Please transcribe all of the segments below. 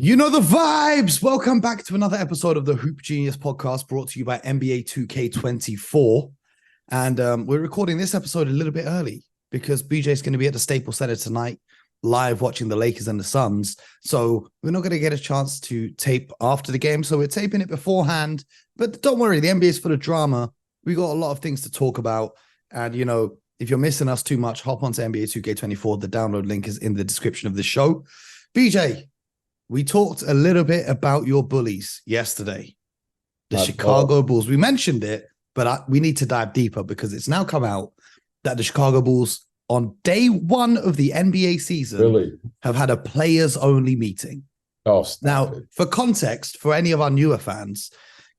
You know the vibes. Welcome back to another episode of the Hoop Genius podcast brought to you by NBA 2K24. And we're recording this episode a little bit early because BJ's going to be at the Staples Center tonight, live watching the Lakers and the Suns. So we're not going to get a chance to tape after the game. So we're taping it beforehand. But don't worry, the NBA is full of drama. We got a lot of things to talk about. And, you know, if you're missing us too much, hop onto NBA 2K24. The download link is in the description of the show. BJ, we talked a little bit about your bullies yesterday, the Chicago Bulls. We mentioned it, but we need to dive deeper because it's now come out that the Chicago Bulls on day one of the NBA season have had a players-only meeting. Now, for context, for any of our newer fans,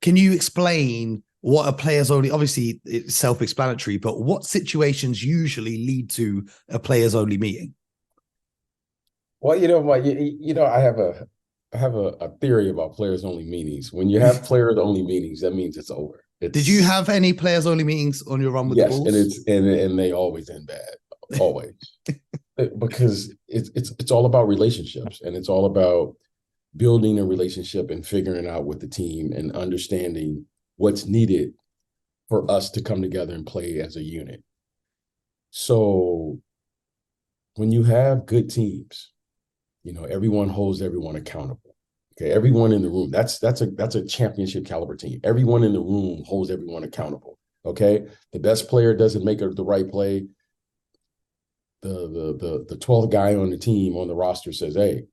can you explain what a players-only, obviously it's self-explanatory, but what situations usually lead to a players-only meeting? Well, I have a theory about players only meetings. When you have players only meetings, that means it's over. Did you have any players only meetings on your run with the Bulls? Yes, and they always end bad, always, because it's all about relationships, and it's all about building a relationship and figuring out with the team and understanding what's needed for us to come together and play as a unit. So when you have good teams, everyone holds everyone accountable. Okay, everyone in the room. That's a championship caliber team. Everyone in the room holds everyone accountable. Okay, the best player doesn't make the right play. The 12th guy on the team on the roster says, "Hey,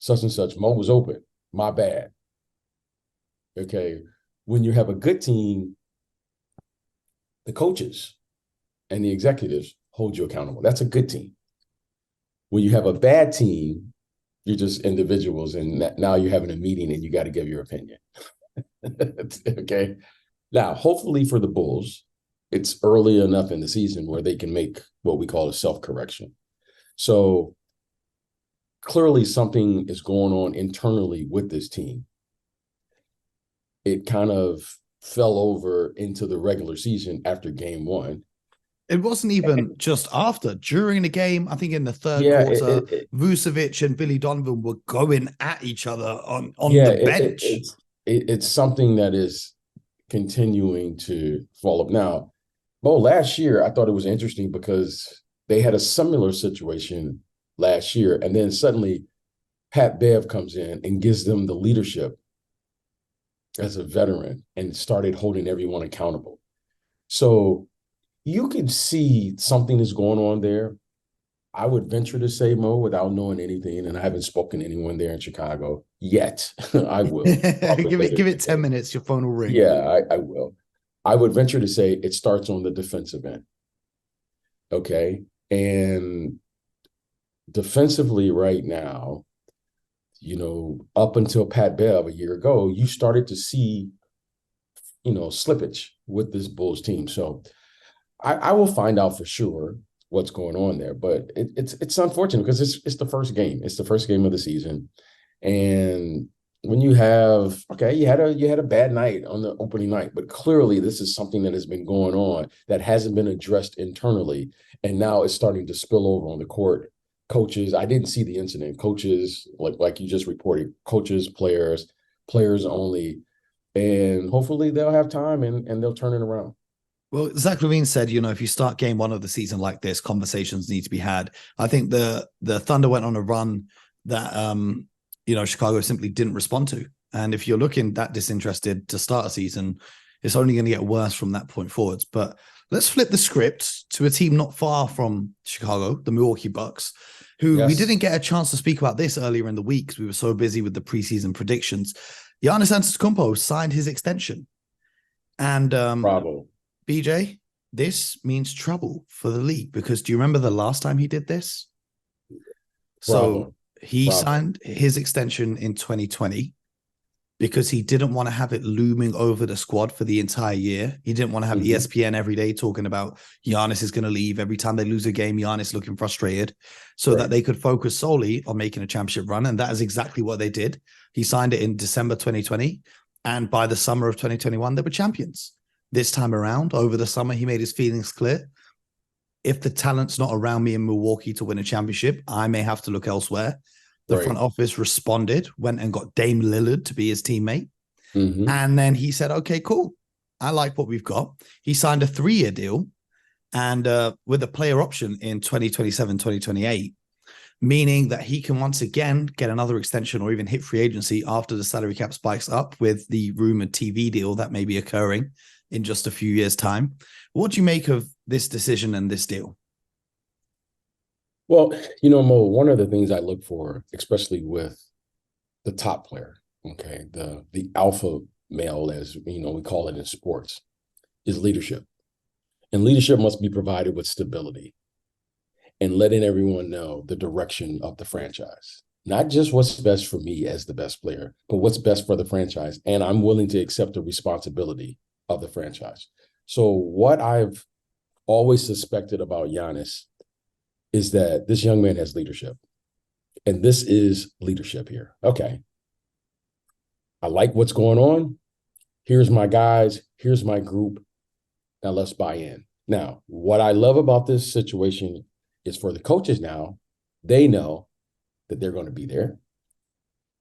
such and such, Mo was open. My bad." Okay, when you have a good team, the coaches and the executives hold you accountable. That's a good team. When you have a bad team, you're just individuals, and now you're having a meeting and you got to give your opinion. Okay. Now, hopefully for the Bulls, it's early enough in the season where they can make what we call a self-correction. So clearly something is going on internally with this team. It kind of fell over into the regular season after game one. It wasn't even just after. During the game, I think in the third quarter, Vucevic and Billy Donovan were going at each other on the bench. It's something that is continuing to fall up. Now, last year, I thought it was interesting because they had a similar situation last year, and then suddenly Pat Bev comes in and gives them the leadership as a veteran and started holding everyone accountable. So you can see something is going on there. I would venture to say, Mo, without knowing anything, and I haven't spoken to anyone there in Chicago yet. I will. give it 10 minutes, your phone will ring. Yeah, I will. I would venture to say it starts on the defensive end. Okay. And defensively right now, up until Pat Bev a year ago, you started to see, slippage with this Bulls team. So I will find out for sure what's going on there, but it's unfortunate because it's the first game. It's the first game of the season, and when you have you had a bad night on the opening night, but clearly this is something that has been going on that hasn't been addressed internally, and now it's starting to spill over on the court. Coaches, I didn't see the incident. Coaches, like you just reported, coaches, players only, and hopefully they'll have time and they'll turn it around. Well, Zach LaVine said, if you start game one of the season like this, conversations need to be had. I think the Thunder went on a run that, Chicago simply didn't respond to. And if you're looking that disinterested to start a season, it's only going to get worse from that point forwards. But let's flip the script to a team not far from Chicago, the Milwaukee Bucks, who we didn't get a chance to speak about this earlier in the week because we were so busy with the preseason predictions. Giannis Antetokounmpo signed his extension. And bravo. BJ, this means trouble for the league because do you remember the last time he did this? So he signed his extension in 2020 because he didn't want to have it looming over the squad for the entire year. He didn't want to have ESPN every day talking about Giannis is going to leave. Every time they lose a game, Giannis looking frustrated so that they could focus solely on making a championship run. And that is exactly what they did. He signed it in December 2020. And by the summer of 2021, they were champions. This time around, over the summer, he made his feelings clear. If the talent's not around me in Milwaukee to win a championship, I may have to look elsewhere. The front office responded, went and got Dame Lillard to be his teammate. Mm-hmm. And then he said, okay, cool. I like what we've got. He signed a 3-year deal and with a player option in 2027, 2028, meaning that he can once again get another extension or even hit free agency after the salary cap spikes up with the rumored TV deal that may be occurring in just a few years' time. What do you make of this decision and this deal? Well, you know, Mo, one of the things I look for, especially with the top player, okay, the alpha male, as you know, we call it in sports, is leadership. And leadership must be provided with stability and letting everyone know the direction of the franchise. Not just what's best for me as the best player, but what's best for the franchise. And I'm willing to accept the responsibility of the franchise. So what I've always suspected about Giannis is that this young man has leadership. And this is leadership here. Okay. I like what's going on. Here's my guys. Here's my group. Now let's buy in. Now, what I love about this situation is for the coaches now, they know that they're going to be there.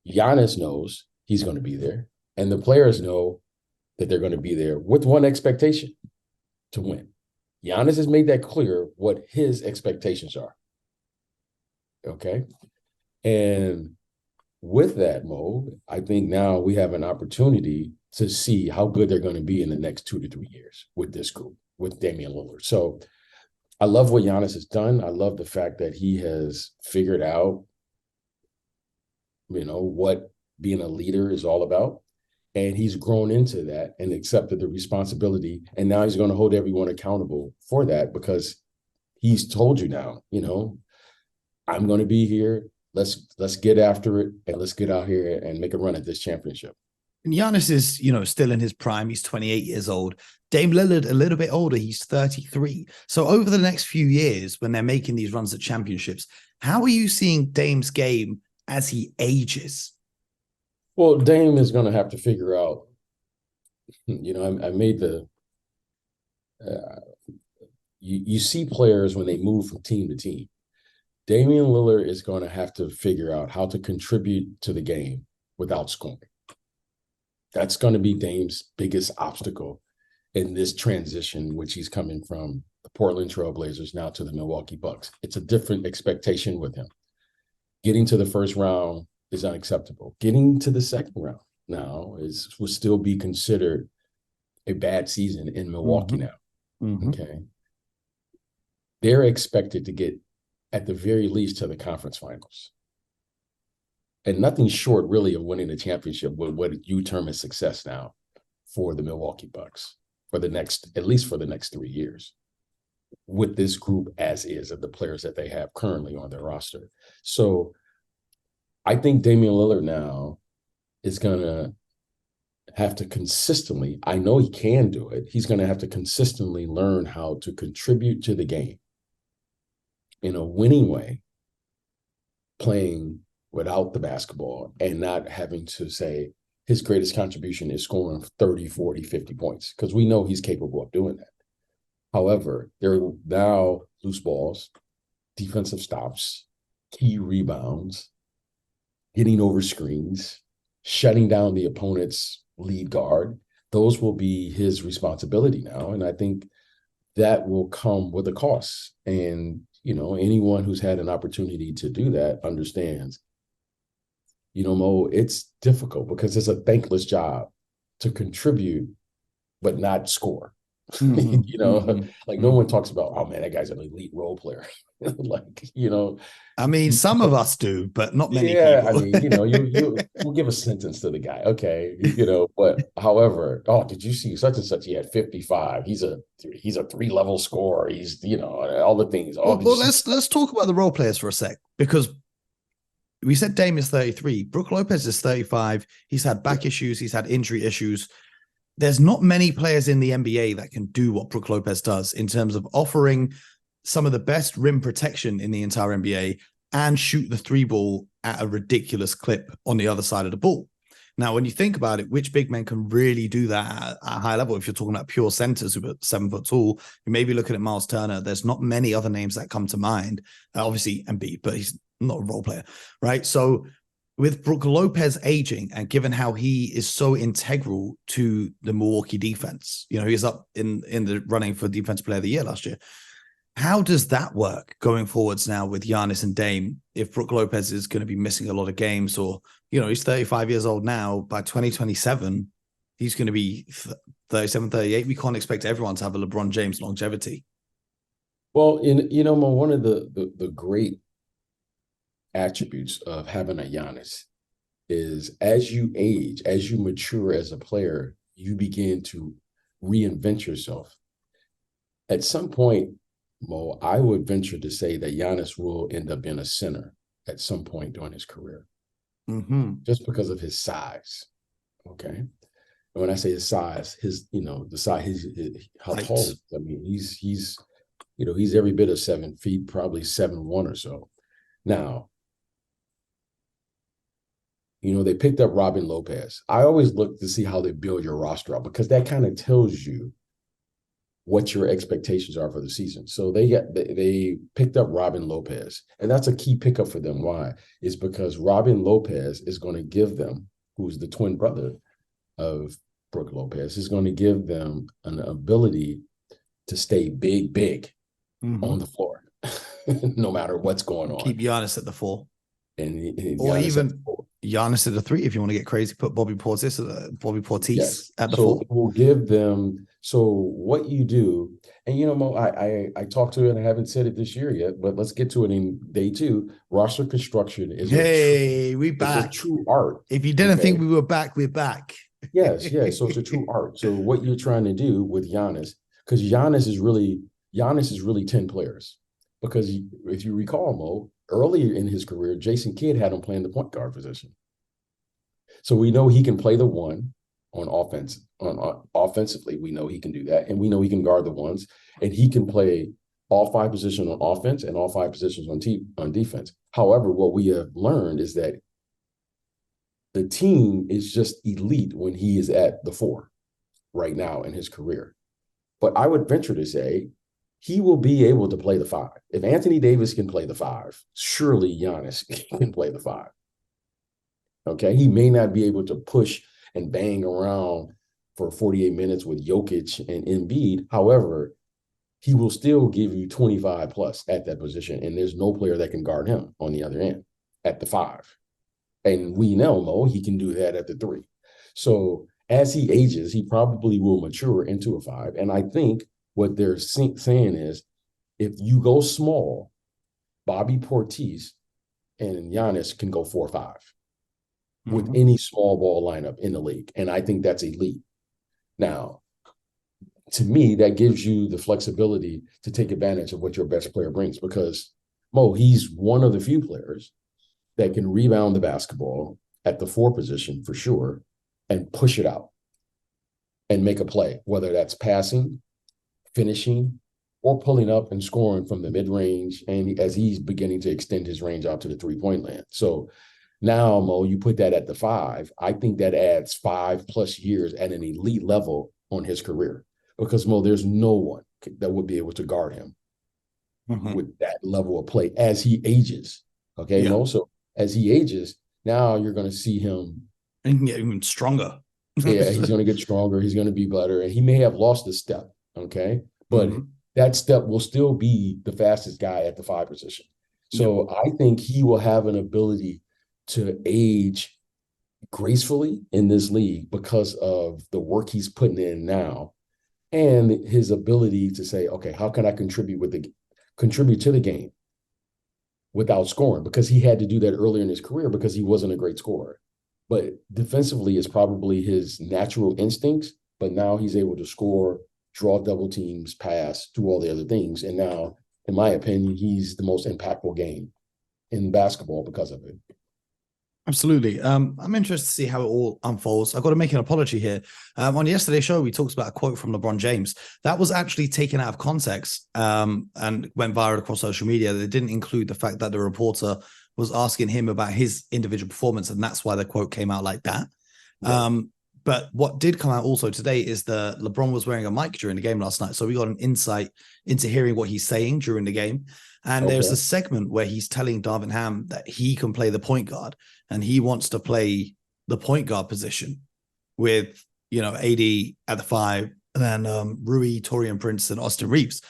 Giannis knows he's going to be there. And the players know that they're going to be there with one expectation: to win. Giannis has made that clear what his expectations are. Okay. And with that, Mo, I think now we have an opportunity to see how good they're going to be in the next 2 to 3 years with this group, with Damian Lillard. So I love what Giannis has done. I love the fact that he has figured out, you know, what being a leader is all about. And he's grown into that and accepted the responsibility. And now he's going to hold everyone accountable for that, because he's told you now, you know, I'm going to be here. Let's get after it, and let's get out here and make a run at this championship. And Giannis is, you know, still in his prime. He's 28 years old. Dame Lillard, a little bit older. He's 33. So over the next few years, when they're making these runs at championships, how are you seeing Dame's game as he ages? Well, Dame is going to have to figure out, you know, I made the, you see players when they move from team to team. Damian Lillard is going to have to figure out how to contribute to the game without scoring. That's going to be Dame's biggest obstacle in this transition, which he's coming from the Portland Trail Blazers now to the Milwaukee Bucks. It's a different expectation with him. Getting to the first round is unacceptable. Getting to the second round now will still be considered a bad season in Milwaukee now. Mm-hmm. Okay. They're expected to get, at the very least, to the conference finals. And nothing short, really, of winning the championship with what you term as success now for the Milwaukee Bucks for the next, at least for the next 3 years, with this group as is of the players that they have currently on their roster. So I think Damian Lillard now is going to have to consistently, I know he can do it, he's going to have to consistently learn how to contribute to the game in a winning way, playing without the basketball and not having to say his greatest contribution is scoring 30, 40, 50 points, because we know he's capable of doing that. However, there are now loose balls, defensive stops, key rebounds, getting over screens, shutting down the opponent's lead guard. Those will be his responsibility now. And I think that will come with a cost. And, you know, anyone who's had an opportunity to do that understands, you know, Mo, it's difficult because it's a thankless job to contribute but not score. Mm-hmm. You know, mm-hmm. Like no one talks about, oh man, that guy's an elite role player. Like, you know, I mean, some of us do, but not many people. I mean, you know, we'll give a sentence to the guy. Okay. You know, but however, oh, did you see such and such? He had 55. He's a 3-level scorer. He's, you know, all the things. Well, let's talk about the role players for a sec, because we said Dame is 33. Brook Lopez is 35. He's had back issues. He's had injury issues. There's not many players in the NBA that can do what Brook Lopez does in terms of offering some of the best rim protection in the entire NBA and shoot the 3-ball at a ridiculous clip on the other side of the ball. Now, when you think about it, which big men can really do that at a high level? If you're talking about pure centers who are 7 foot tall, you may be looking at Miles Turner. There's not many other names that come to mind. Obviously, Embiid, but he's not a role player, right? So with Brook Lopez aging and given how he is so integral to the Milwaukee defense, you know, he's up in the running for Defensive Player of the Year last year. How does that work going forwards now with Giannis and Dame if Brook Lopez is going to be missing a lot of games, or, you know, he's 35 years old now. By 2027, he's going to be 37, 38. We can't expect everyone to have a LeBron James longevity. Well, one of the great attributes of having a Giannis is as you age, as you mature as a player, you begin to reinvent yourself. At some point, Mo, I would venture to say that Giannis will end up being a center at some point during his career, just because of his size. Okay. And when I say his size, the size, how tall is he? I mean, he's every bit of 7 feet, probably 7'1" or so. Now, they picked up Robin Lopez. I always look to see how they build your roster up, because that kind of tells you what your expectations are for the season. So they picked up Robin Lopez, and that's a key pickup for them. Why? Is because Robin Lopez is going to give them, who's the twin brother of Brook Lopez, is going to give them an ability to stay big on the floor, no matter what's going on. Keep Giannis at the 4. And or even Giannis at the 3 if you want to get crazy. Put Bobby Portis at the 4. It will give them. So what you do, and Mo, I talked to it, and I haven't said it this year yet, but let's get to it in day 2. Roster construction is we back. It's a true art. If you didn't think we were back, we're back. Yes. So it's a true art. So what you're trying to do with Giannis, because Giannis is really 10 players. Because if you recall, Mo, earlier in his career, Jason Kidd had him playing the point guard position. So we know he can play the 1 on offense. Offensively, we know he can do that, and we know he can guard the 1s, and he can play all 5 positions on offense and all 5 positions on defense. However, what we have learned is that the team is just elite when he is at the 4 right now in his career. But I would venture to say he will be able to play the 5. If Anthony Davis can play the 5, surely Giannis can play the 5. Okay, he may not be able to push and bang around for 48 minutes with Jokic and Embiid. However, he will still give you 25 plus at that position, and there's no player that can guard him on the other end at the 5. And we know, Mo, he can do that at the 3. So as he ages, he probably will mature into a 5. And I think what they're saying is, if you go small, Bobby Portis and Giannis can go 4 or 5 with any small ball lineup in the league. And I think that's elite. Now, to me, that gives you the flexibility to take advantage of what your best player brings, because Mo, he's one of the few players that can rebound the basketball at the 4 position for sure and push it out and make a play, whether that's passing, finishing, or pulling up and scoring from the mid-range, and as he's beginning to extend his range out to the 3-point land. So now, Mo, you put that at the 5, I think that adds 5+ years at an elite level on his career, because, Mo, there's no one that would be able to guard him with that level of play as he ages. Okay, Mo? So as he ages, now you're going to see him. And he can get even stronger. Yeah, he's going to get stronger. He's going to be better, and he may have lost a step. Okay. But that step will still be the fastest guy at the 5 position. So I think he will have an ability to age gracefully in this league because of the work he's putting in now, and his ability to say, okay, how can I contribute to the game without scoring? Because he had to do that earlier in his career because he wasn't a great scorer. But defensively is probably his natural instincts, but now he's able to score, draw double teams, pass, do all the other things. And now, in my opinion, he's the most impactful game in basketball because of it. Absolutely. I'm interested to see how it all unfolds. I've got to make an apology here. On yesterday's show, we talked about a quote from LeBron James that was actually taken out of context and went viral across social media. They didn't include the fact that the reporter was asking him about his individual performance, and that's why the quote came out like that. Yeah. But what did come out also today is that LeBron was wearing a mic during the game last night. So we got an insight into hearing what he's saying during the game. And there's a segment where he's telling Darvin Ham that he can play the point guard and he wants to play the point guard position with, AD at the 5 and then Rui, Torian Prince, and Austin Reeves.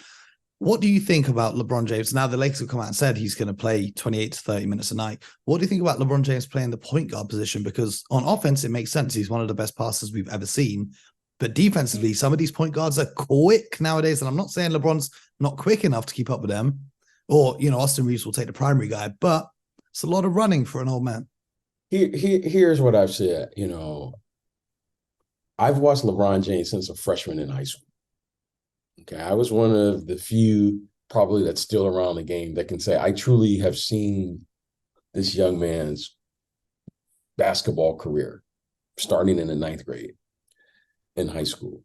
What do you think about LeBron James? Now the Lakers have come out and said he's going to play 28 to 30 minutes a night. What do you think about LeBron James playing the point guard position? Because on offense, it makes sense. He's one of the best passers we've ever seen. But defensively, some of these point guards are quick nowadays. And I'm not saying LeBron's not quick enough to keep up with them. Or, Austin Reeves will take the primary guy. But it's a lot of running for an old man. Here's what I've said. I've watched LeBron James since a freshman in high school. Okay, I was one of the few probably that's still around the game that can say I truly have seen this young man's basketball career starting in the 9th grade in high school.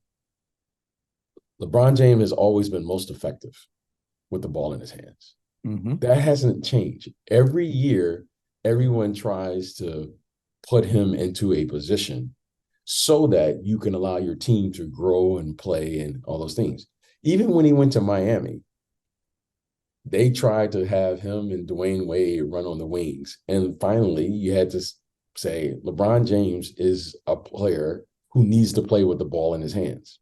LeBron James has always been most effective with the ball in his hands. Mm-hmm. That hasn't changed. Every year, everyone tries to put him into a position so that you can allow your team to grow and play and all those things. Even when he went to Miami, they tried to have him and Dwayne Wade run on the wings. And finally, you had to say LeBron James is a player who needs to play with the ball in his hands.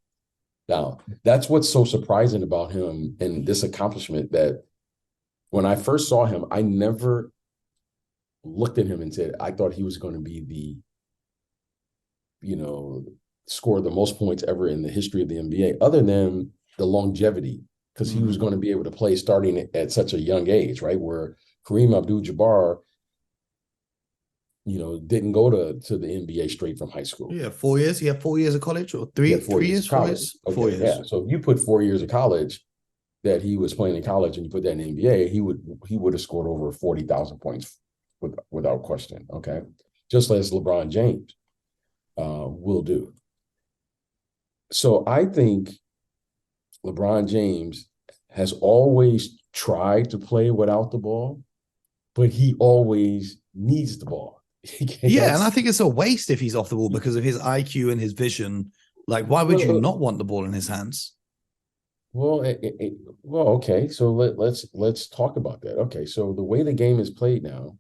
Now, that's what's so surprising about him and this accomplishment, that when I first saw him, I never looked at him and said, I thought he was going to be score the most points ever in the history of the NBA, other than the longevity, because he was going to be able to play starting at such a young age, right? Where Kareem Abdul-Jabbar, didn't go to the NBA straight from high school. Yeah, 4 years. He had 4 years of college, or three years? 4 years. Okay, 4 years. Yeah. So if you put 4 years of college that he was playing in college and you put that in the NBA, he would have scored over 40,000 points without question. Okay, just as LeBron James will do. So I think LeBron James has always tried to play without the ball, but he always needs the ball. Yeah, and I think it's a waste if he's off the ball because of his IQ and his vision. Like, why would you not want the ball in his hands? Well, okay. So let's talk about that. Okay, so the way the game is played now,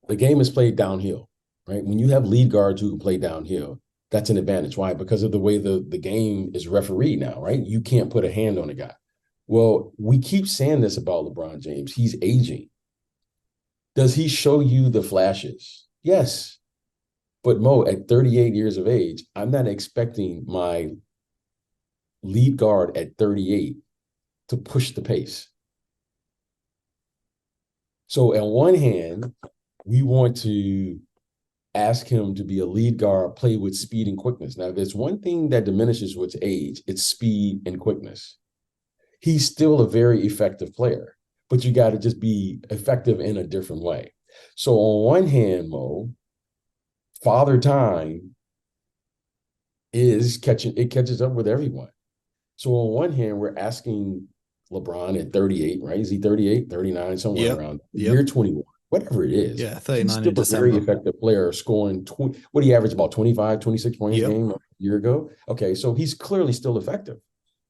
the game is played downhill, right? When you have lead guards who can play downhill, that's an advantage. Why? Because of the way the game is refereed now, right? You can't put a hand on a guy. Well, we keep saying this about LeBron James. He's aging. Does he show you the flashes? Yes. But Mo, at 38 years of age, I'm not expecting my lead guard at 38 to push the pace. So on one hand, we want to ask him to be a lead guard, play with speed and quickness. Now, if there's one thing that diminishes with age, it's speed and quickness. He's still a very effective player, but you got to just be effective in a different way. So on one hand, Mo, Father Time catches up with everyone. So on one hand, we're asking LeBron at 38, right? Is he 38, 39, somewhere around year 21? Whatever it is. Yeah, 39 he's still a very effective player, scoring what do you average, about 25, 26 points a game a year ago? Okay, so he's clearly still effective.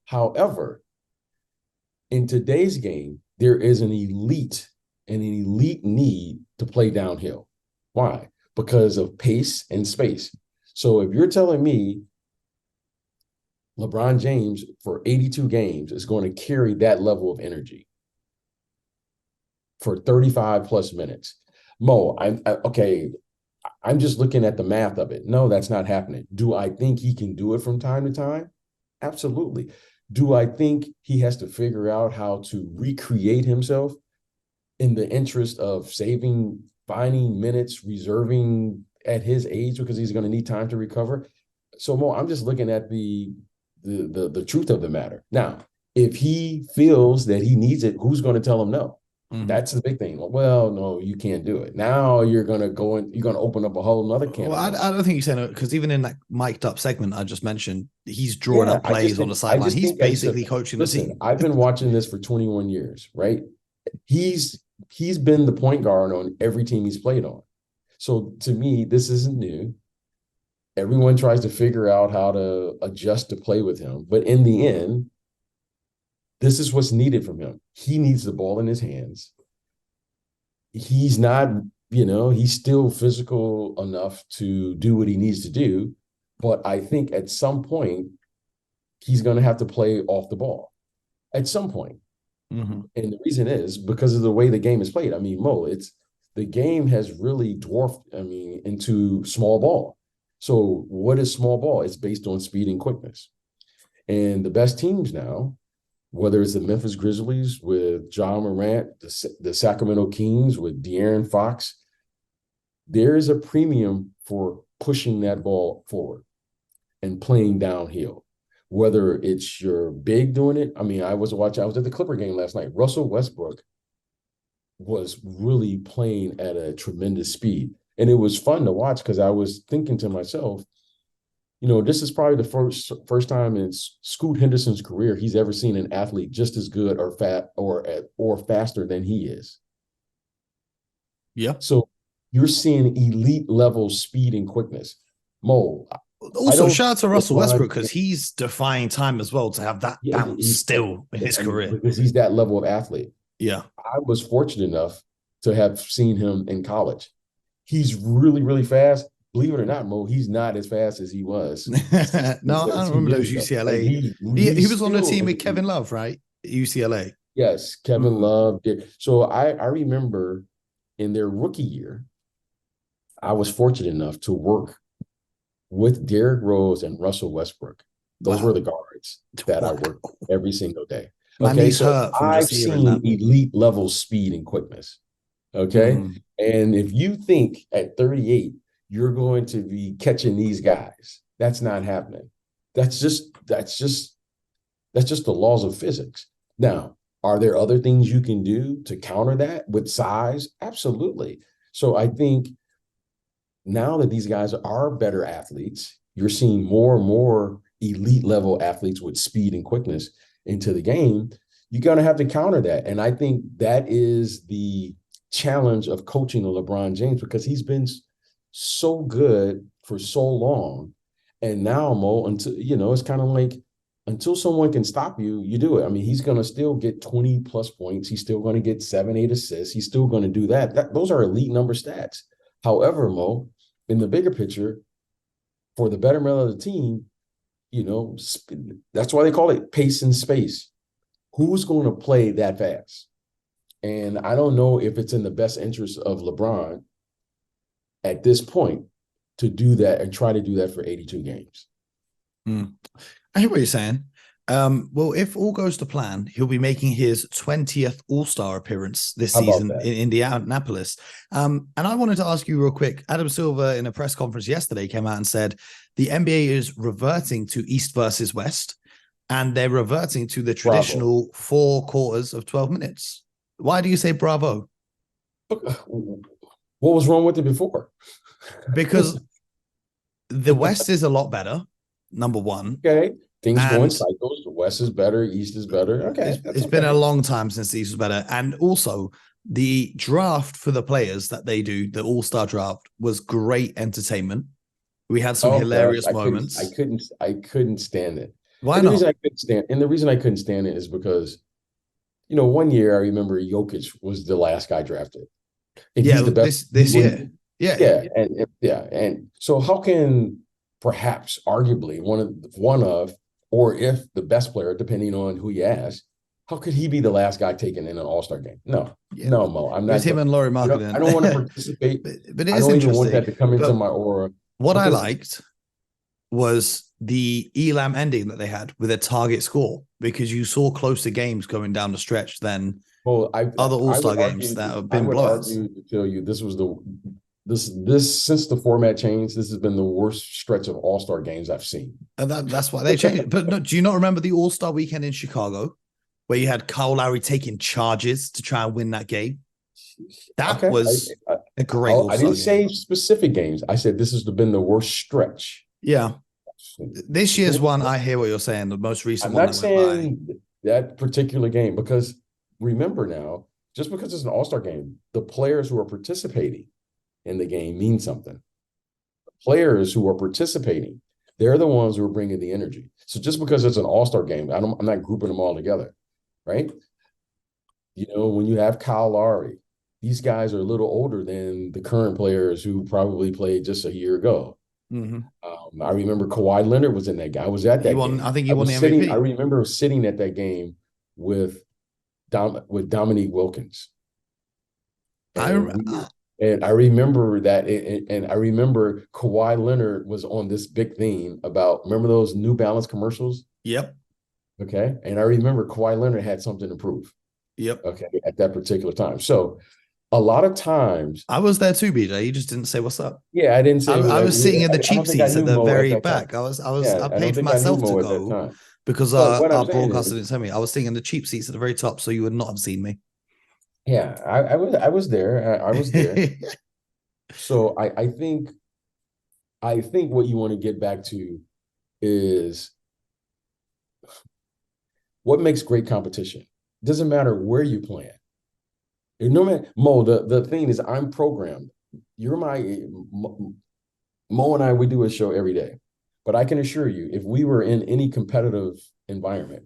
However, in today's game, there is an elite need to play downhill. Why? Because of pace and space. So if you're telling me LeBron James for 82 games is going to carry that level of energy for 35 plus minutes. Mo, I'm just looking at the math of it. No, that's not happening. Do I think he can do it from time to time? Absolutely. Do I think he has to figure out how to recreate himself in the interest of finding minutes, reserving at his age because he's going to need time to recover? So Mo, I'm just looking at the truth of the matter. Now, if he feels that he needs it, who's going to tell him no? Mm-hmm. That's the big thing. Well, no, you can't do it. Now you're going to open up a whole nother can. Well, I don't think you're saying it, because even in that mic'd up segment I just mentioned, he's drawing up plays on the sideline. He's basically coaching the team. I've been watching this for 21 years, right? He's been the point guard on every team he's played on. So to me, this isn't new. Everyone tries to figure out how to adjust to play with him. But in the end, this is what's needed from him. He needs the ball in his hands. He's not, he's still physical enough to do what he needs to do. But I think at some point, he's going to have to play off the ball at some point. Mm-hmm. And the reason is because of the way the game is played. I mean, the game has really dwarfed, into small ball. So what is small ball? It's based on speed and quickness. And the best teams now, whether it's the Memphis Grizzlies with John Morant, the Sacramento Kings with De'Aaron Fox, there is a premium for pushing that ball forward and playing downhill. Whether it's your big doing it. I mean, I was at the Clipper game last night. Russell Westbrook was really playing at a tremendous speed. And it was fun to watch because I was thinking to myself, this is probably the first time in Scoot Henderson's career he's ever seen an athlete just as good or faster than he is. Yeah. So you're seeing elite level speed and quickness. Mo. Also, shout out to Russell Westbrook because he's defying time as well to have that bounce still in his career. Because he's that level of athlete. Yeah. I was fortunate enough to have seen him in college. He's really, really fast. Believe it or not, Mo, he's not as fast as he was. No, I don't remember those UCLA. He was on the team with Kevin Love, right? UCLA. Yes, Kevin Love did. So I remember in their rookie year, I was fortunate enough to work with Derrick Rose and Russell Westbrook. Those were the guards that I worked every single day. Okay, so I've seen elite level speed and quickness. Okay. And if you think at 38, you're going to be catching these guys, that's not happening. That's just the laws of physics. Now, are there other things you can do to counter that with size? Absolutely. So I think now that these guys are better athletes, you're seeing more and more elite level athletes with speed and quickness into the game. You're going to have to counter that. And I think that is the challenge of coaching a LeBron James because he's been so good for so long. And now, Mo, until, it's kind of like until someone can stop you, you do it. I mean, he's going to still get 20 plus points. He's still going to get 7, 8 assists. He's still going to do that. Those are elite number stats. However, Mo, in the bigger picture, for the betterment of the team, that's why they call it pace and space. Who's going to play that fast? And I don't know if it's in the best interest of LeBron at this point to do that and try to do that for 82 games. I hear what you're saying. Well, if all goes to plan, he'll be making his 20th All-Star appearance this season in Indianapolis. And I wanted to ask you real quick. Adam Silver in a press conference yesterday came out and said the NBA is reverting to East versus West, and they're reverting to the traditional 4 quarters of 12 minutes. Why do you say bravo? What was wrong with it before? Because the West is a lot better, number one. Okay. Things go in cycles. The West is better. East is better. Okay. It's been a long time since the East was better. And also, the draft for the players that they do, the All-Star draft, was great entertainment. We had some hilarious moments. I couldn't stand it. Why not? The reason I couldn't stand it is because, one year I remember Jokic was the last guy drafted. And he's the best this year. Yeah. And so how can perhaps arguably one of or if the best player, depending on who you ask, how could he be the last guy taken in an All-Star game? No, Mo. I'm not. It's him and Laurie Marketing. I don't want to participate. but it is interesting. I don't even want that to come into my aura. What I liked was the Elam ending that they had with a target score, because you saw closer games going down the stretch than other All-Star games that have been blowouts. I would argue to tell you this was this since the format changed, this has been the worst stretch of All-Star games I've seen. And that's why they changed it. But no, do you not remember the All-Star weekend in Chicago where you had Kyle Lowry taking charges to try and win that game? That was a great All-Star I didn't say specific games. I said this has been the worst stretch. Yeah. This year's one, I hear what you're saying, the most recent one. I'm not saying that particular game, because remember now, just because it's an All-Star game, the players who are participating in the game mean something. players who are participating, they're the ones who are bringing the energy. So just because it's an all-star game, I'm not grouping them all together, right? When you have Kyle Lowry, these guys are a little older than the current players who probably played just a year ago. I remember Kawhi Leonard was in that game. I was at that game. I think he won the MVP. I remember sitting at that game with Dominique Wilkins. And I remember that, and I remember Kawhi Leonard was on this big theme about, remember those New Balance commercials? Yep. Okay. And I remember Kawhi Leonard had something to prove. Yep. Okay. At that particular time. So a lot of times. I was there too, BJ. You just didn't say what's up. Yeah, I didn't say. I was sitting in the cheap seats at the very back. I paid for myself to go because our broadcaster didn't tell me. I was sitting in the cheap seats at the very top, so you would not have seen me. Yeah, I was there. I was there. So I think what you want to get back to is what makes great competition. It doesn't matter where you play. No man, Mo, the thing is, I'm programmed. You're Mo and I, we do a show every day. But I can assure you, if we were in any competitive environment,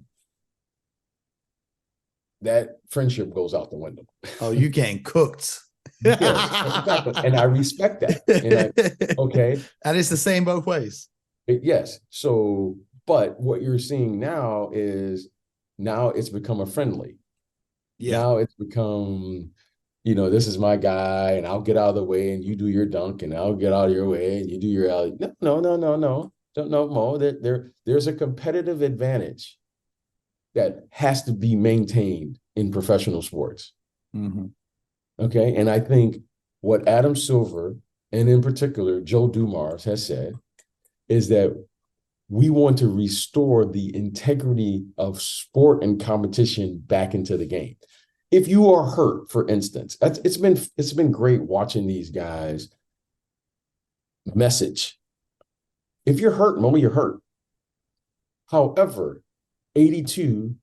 that friendship goes out the window. Oh, you getting cooked. Yes, exactly. And I respect that. Okay. And it's the same both ways. Yes. So, but what you're seeing now is it's become a friendly. Yeah. Now it's become, this is my guy, and I'll get out of the way, and you do your dunk, and I'll get out of your way, and you do your alley. No. Don't know, Mo. There's a competitive advantage that has to be maintained in professional sports. Okay. And I think what Adam Silver, and in particular, Joe Dumars, has said is that we want to restore the integrity of sport and competition back into the game. If you are hurt, for instance, it's been great watching these guys message. If you're hurt, Mo, you're hurt. However, 82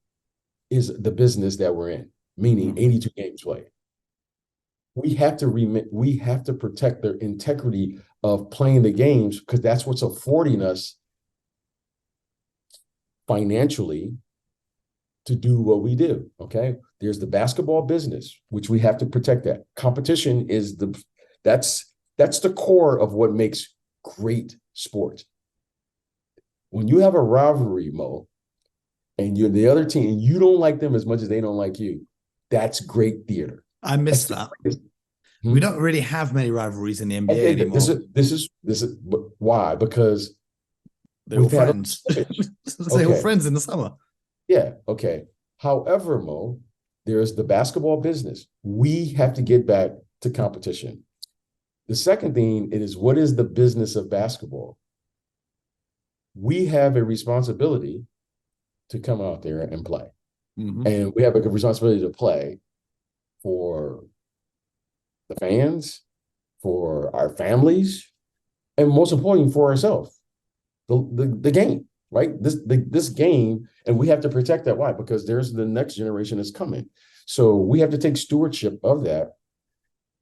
is the business that we're in, meaning 82 games played. We have to protect the integrity of playing the games, because that's what's affording us financially to do what we do. Okay. There's the basketball business, which we have to protect. That competition is that's the core of what makes great sport. When you have a rivalry, Mo, and you're the other team, and you don't like them as much as they don't like you, that's great theater. I miss that. We don't really have many rivalries in the NBA anymore. This is why? Because they're all friends. They're all friends in the summer. Yeah. Okay. However, Mo, there's the basketball business. We have to get back to competition. The second thing is, what is the business of basketball? We have a responsibility to come out there and play. And we have a responsibility to play for the fans, for our families, and most importantly, for ourselves. The game, right? This game, and we have to protect that. Why? Because there's the next generation that's coming. So we have to take stewardship of that.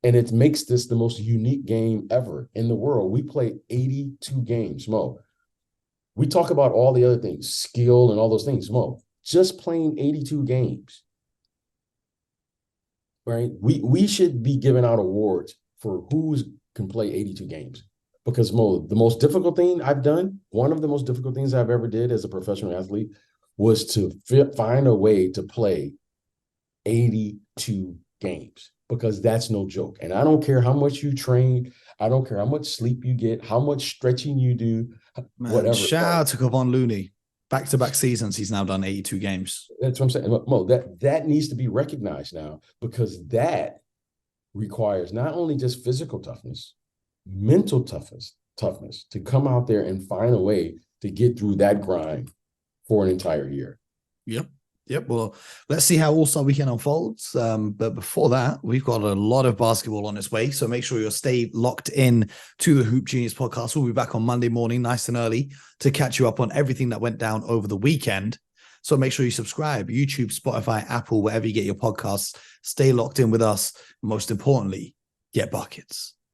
And it makes this the most unique game ever in the world. We play 82 games, Mo. We talk about all the other things, skill and all those things, Mo. Just playing 82 games, right? We should be giving out awards for who can play 82 games. Because, Mo, the most difficult thing I've done, one of the most difficult things I've ever did as a professional athlete, was to find a way to play 82 games, because that's no joke. And I don't care how much you train. I don't care how much sleep you get, how much stretching you do, whatever. Shout out to Kevon Looney. Back-to-back seasons, he's now done 82 games. That's what I'm saying. Mo, that needs to be recognized now, because that requires not only just physical toughness, mental toughness to come out there and find a way to get through that grind for an entire year. Yep. Well, let's see how All-Star Weekend unfolds. But before that, we've got a lot of basketball on its way. So make sure you'll stay locked in to the Hoop Genius podcast. We'll be back on Monday morning, nice and early, to catch you up on everything that went down over the weekend. So make sure you subscribe, YouTube, Spotify, Apple, wherever you get your podcasts. Stay locked in with us. Most importantly, get buckets.